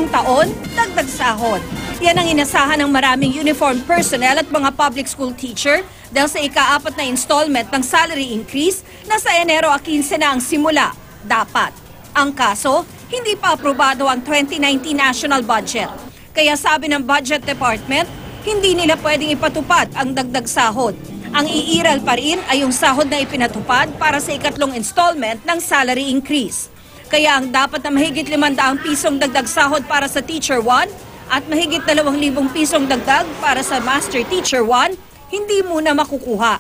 ngayong taon, dagdag sahod. Yan ang inasahan ng maraming uniformed personnel at mga public school teacher dahil sa ika-4 na installment ng salary increase na sa Enero 15 na ang simula. Dapat. Ang kaso, hindi pa aprobado ang 2019 national budget. Kaya sabi ng Budget Department, hindi nila pwedeng ipatupad ang dagdag sahod. Ang iiral pa rin ay yung sahod na ipinatupad para sa ikatlong installment ng salary increase. Kaya ang dapat na mahigit 500 pisong dagdag sahod para sa Teacher 1 at mahigit 2,000 pisong dagdag para sa Master Teacher 1, hindi muna makukuha.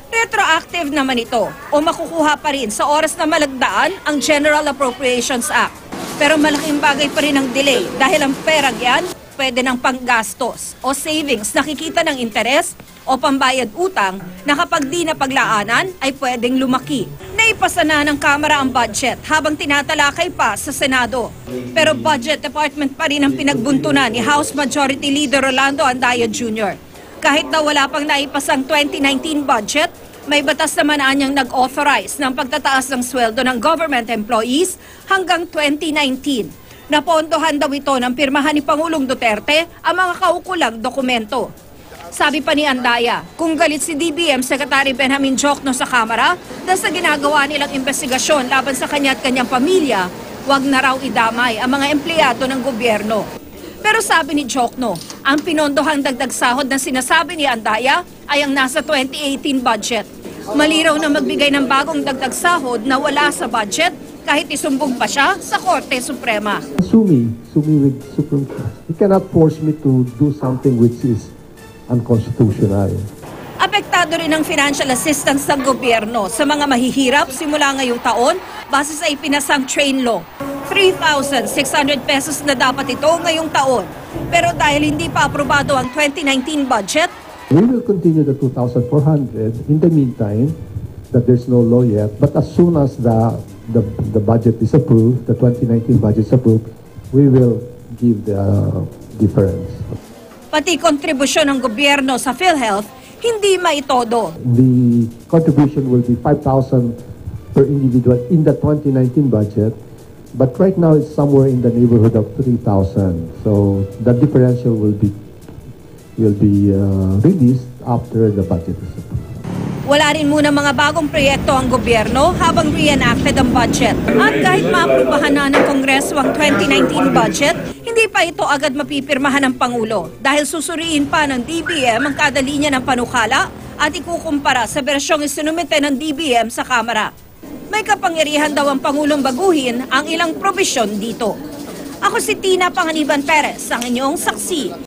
Retroactive naman ito o makukuha pa rin sa oras na malagdaan ang General Appropriations Act. Pero malaking bagay pa rin ang delay dahil ang perang yan pwede ng panggastos o savings nakikita ng interes o pambayad utang na kapag di napaglaanan ay pwedeng lumaki. Naipasa na ng Kamara ang budget habang tinatalakay pa sa Senado. Pero Budget Department pa rin ang pinagbuntunan ni House Majority Leader Rolando Andaya Jr. Kahit na wala pang naipasang 2019 budget, may batas naman anyang nag-authorize ng pagtataas ng sweldo ng government employees hanggang 2019. Napondohan daw ito ng pirmahan ni Pangulong Duterte ang mga kaukulang dokumento. Sabi pa ni Andaya, kung galit si DBM Secretary Benjamin Diokno sa Kamara dahil sa ginagawa nilang investigasyon laban sa kanya at kanyang pamilya, wag na raw idamay ang mga empleyado ng gobyerno. Pero sabi ni Diokno, ang pinondohang dagdag sahod na sinasabi ni Andaya ay ang nasa 2018 budget. Maliraw na magbigay ng bagong dagdag sahod na wala sa budget kahit isumbong pa siya sa Korte Suprema. Sue me with Supreme Court. You cannot force me to do something which is unconstitutional. Apektado rin ang financial assistance ng gobyerno sa mga mahihirap simula ngayong taon base sa ipinasang train law. 3,600 pesos na dapat ito ngayong taon. Pero dahil hindi pa aprobado ang 2019 budget, we will continue the 2,400 in the meantime that there's no law yet. But as soon as the budget is approved, the 2019 budget is approved, we will give the difference. Pati kontribusyon ng gobyerno sa PhilHealth, hindi maitodo. The contribution will be 5,000 per individual in the 2019 budget, but right now it's somewhere in the neighborhood of 3,000. So the differential will be released after the budget is approved. Wala rin muna mga bagong proyekto ang gobyerno habang reenacted ang budget. At kahit maaprubahan na ng Kongreso ang 2019 budget, hindi pa ito agad mapipirmahan ng Pangulo dahil susuriin pa ng DBM ang kada linya ng panukala at ikukumpara sa bersyong isinumite ng DBM sa Kamara. May kapangyarihan daw ang Pangulong baguhin ang ilang probisyon dito. Ako si Tina Panganiban Perez, ang inyong saksi